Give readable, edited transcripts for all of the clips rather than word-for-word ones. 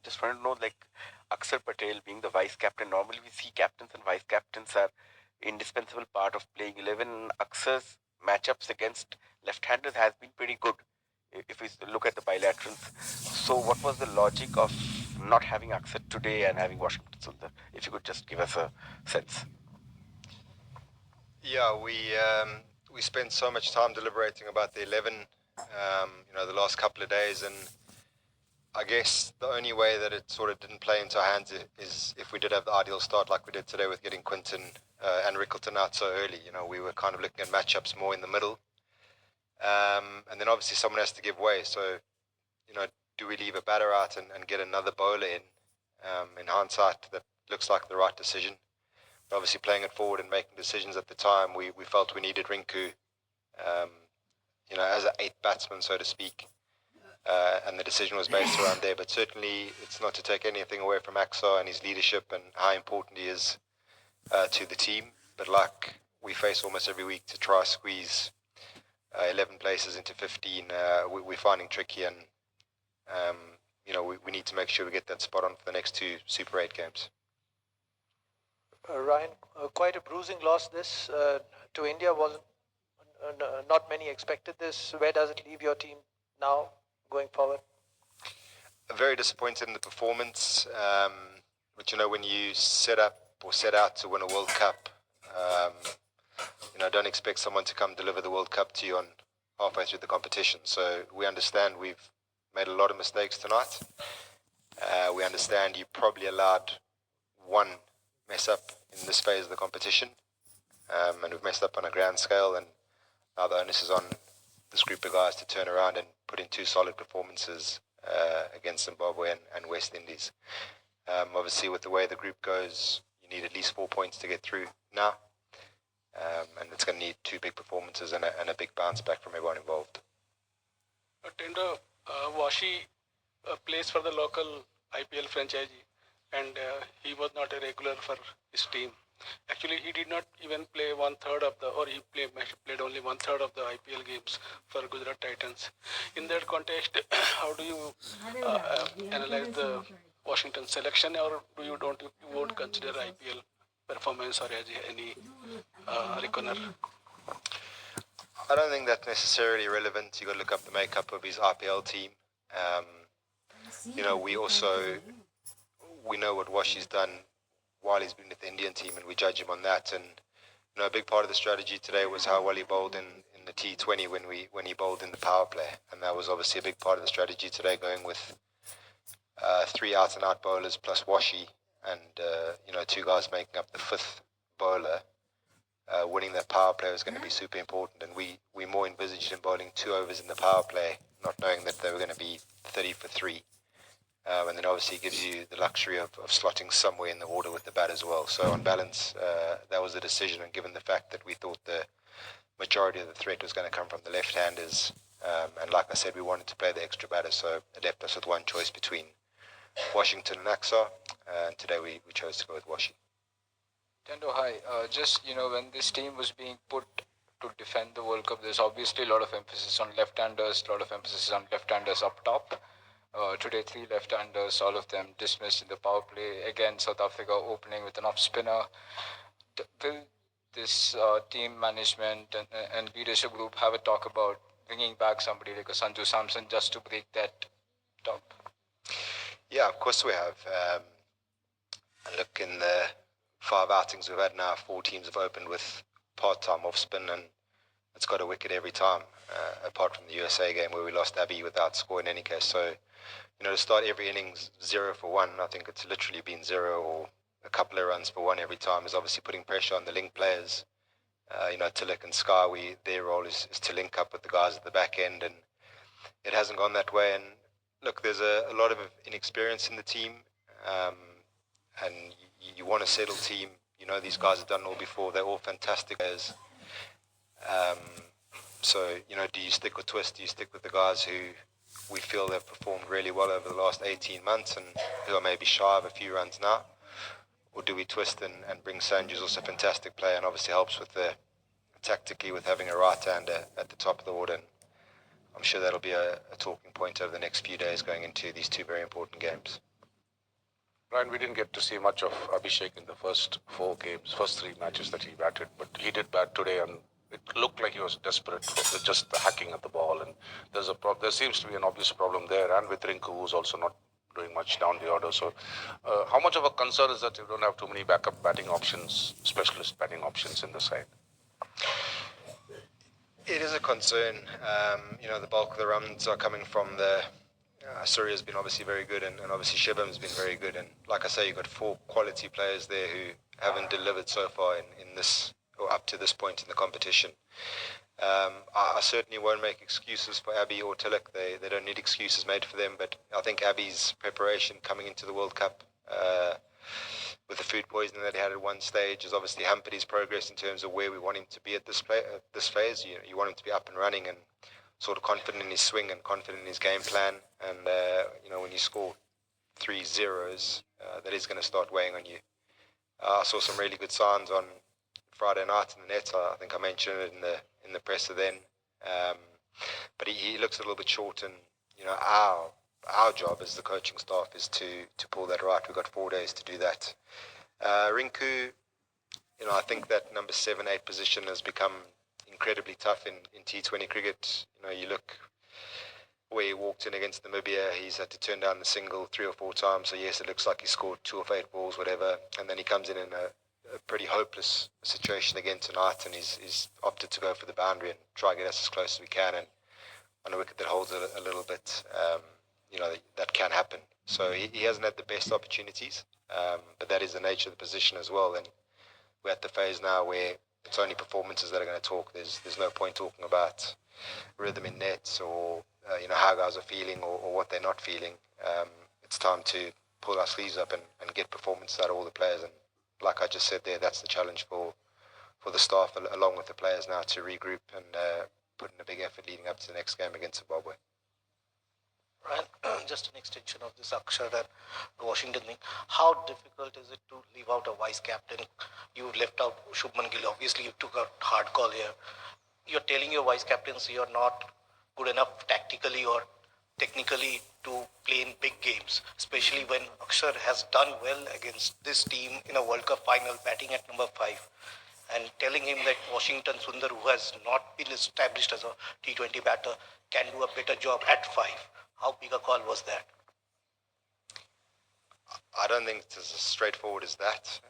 just want to know, like, Akshar Patel being the vice captain. Normally, we see captains and vice captains are indispensable part of playing 11. Akshar's matchups against left-handers has been pretty good. If we look at the bilaterals, so what was the logic of not having Akshar today and having Washington Sundar? If you could just give us a sense. Yeah, we spent so much time deliberating about the 11, the last couple of days, and I guess the only way that it sort of didn't play into our hands is if we did have the ideal start like we did today with getting Quinton and Rickleton out so early. We were kind of looking at matchups more in the middle, and then obviously someone has to give way. So, do we leave a batter out and get another bowler in? In hindsight, that looks like the right decision. Obviously playing it forward and making decisions at the time, we felt we needed Rinku, as an eighth batsman, so to speak. And the decision was based around there. But certainly it's not to take anything away from Axar and his leadership and how important he is to the team. But like we face almost every week to try squeeze 11 places into 15, we're finding tricky, and we need to make sure we get that spot on for the next two Super 8 games. Ryan, quite a bruising loss this to India. Wasn't not many expected this. Where does it leave your team now going forward? Very disappointed in the performance. But when you set up or set out to win a World Cup, don't expect someone to come deliver the World Cup to you on halfway through the competition. So we understand we've made a lot of mistakes tonight. We understand you probably allowed one mess up in this phase of the competition, and we've messed up on a grand scale, and now the onus is on this group of guys to turn around and put in two solid performances against Zimbabwe and West Indies. Obviously, with the way the group goes, you need at least 4 points to get through now, and it's going to need two big performances and a big bounce back from everyone involved. Tendo, Washi plays for the local IPL franchise, and he was not a regular for his team. Actually, he did not even play he played only 1/3 of the IPL games for Gujarat Titans. In that context, how do you analyze the Washington selection, or you won't consider IPL performance or as any reckoner? I don't think that's necessarily relevant. You got to look up the makeup of his IPL team. We know what Washi's done while he's been with the Indian team, and we judge him on that. And a big part of the strategy today was how well he bowled in the T20 when he bowled in the power play, and that was obviously a big part of the strategy today, going with 3 out-and-out bowlers plus Washi, and two guys making up the fifth bowler. Winning that power play was going to be super important, and we more envisaged him bowling 2 overs in the power play, not knowing that they were going to be 30 for 3. And then obviously it gives you the luxury of slotting somewhere in the order with the bat as well. So on balance, that was a decision, and given the fact that we thought the majority of the threat was going to come from the left-handers, and like I said, we wanted to play the extra batter, so it left us with one choice between Washington and Axar, and today we chose to go with Washi. Tendo, hi. When this team was being put to defend the World Cup, there's obviously a lot of emphasis on left-handers, a lot of emphasis on left-handers up top. Today, 3 left-handers, all of them dismissed in the power play. Again, South Africa opening with an off-spinner. Will this team management and leadership group have a talk about bringing back somebody like a Sanju Samson just to break that top? Yeah, of course we have. Look, in the 5 outings we've had now, 4 teams have opened with part-time off-spin, and it's got a wicket every time, apart from the USA game where we lost Abby without score in any case. So, to start every innings 0 for 1, I think it's literally been 0 or a couple of runs for 1 every time, is obviously putting pressure on the link players. Tilak and Sky, their role is to link up with the guys at the back end, and it hasn't gone that way. And look, there's a lot of inexperience in the team, and you want a settled team. These guys have done it all before. They're all fantastic players. So, do you stick with Twist? Do you stick with the guys who we feel have performed really well over the last 18 months and who are maybe shy of a few runs now? Or do we twist and bring Sanju, who's also a fantastic player and obviously helps with tactically with having a right-hander at the top of the order? And I'm sure that'll be a talking point over the next few days going into these 2 very important games. Brian, we didn't get to see much of Abhishek in the first 4 games, first 3 matches that he batted, but he did bat today, and it looked like he was desperate for just the hacking at the ball. And there seems to be an obvious problem there, and with Rinku, who's also not doing much down the order. So, how much of a concern is that you don't have too many backup batting options, specialist batting options in the side? It is a concern. The bulk of the runs are coming from the. Surya's been obviously very good, and obviously Shivam's been very good. And like I say, you've got 4 quality players there who haven't delivered so far in this, or up to this point in the competition. I certainly won't make excuses for Abby or Tilak. They don't need excuses made for them. But I think Abby's preparation coming into the World Cup, with the food poisoning that he had at one stage, has obviously hampered his progress in terms of where we want him to be at this phase. You want him to be up and running and sort of confident in his swing and confident in his game plan. And when you score 3 zeros, that is going to start weighing on you. I saw some really good signs on Friday night in the net. I think I mentioned it in the presser then. But he looks a little bit short, and our job as the coaching staff is to pull that right. We've got 4 days to do that. Rinku, I think that number 7, 8 position has become incredibly tough in T20 cricket. You look where he walked in against Namibia, he's had to turn down the single 3 or 4 times. So yes, it looks like he scored 2 of 8 balls, whatever. And then he comes in a pretty hopeless situation again tonight, and he's opted to go for the boundary and try to get us as close as we can. And on a wicket that holds a little bit, that can happen. So he hasn't had the best opportunities, but that is the nature of the position as well. And we're at the phase now where it's only performances that are going to talk. There's no point talking about rhythm in nets or how guys are feeling or what they're not feeling. It's time to pull our sleeves up and get performances out of all the players. And like I just said there, that's the challenge for the staff along with the players now, to regroup and put in a big effort leading up to the next game against Zimbabwe. Ryan, just an extension of this Akshar and Washington thing. How difficult is it to leave out a vice captain? You left out Shubman Gill. Obviously, you took a hard call here. You're telling your vice captains you're not good enough tactically or technically to play in big games, especially when Akshar has done well against this team in a World Cup final, batting at number 5. And telling him that Washington Sundar, who has not been established as a T20 batter, can do a better job at 5. How big a call was that? I don't think it's as straightforward as that.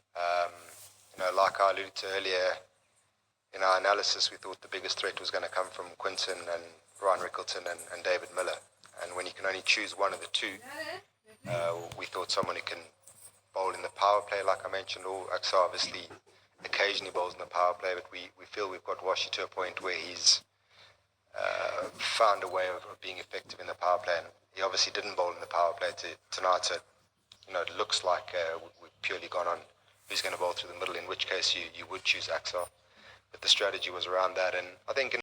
Like I alluded to earlier, in our analysis, we thought the biggest threat was going to come from Quinton and Ryan Rickleton and David Miller. And when you can only choose one of the 2, we thought someone who can bowl in the power play, like I mentioned, or Aksa obviously occasionally bowls in the power play, but we feel we've got Washi to a point where he's found a way of being effective in the power play. And he obviously didn't bowl in the power play tonight, so it looks like we've purely gone on who's going to bowl through the middle, in which case you would choose Aksa. But the strategy was around that, and I think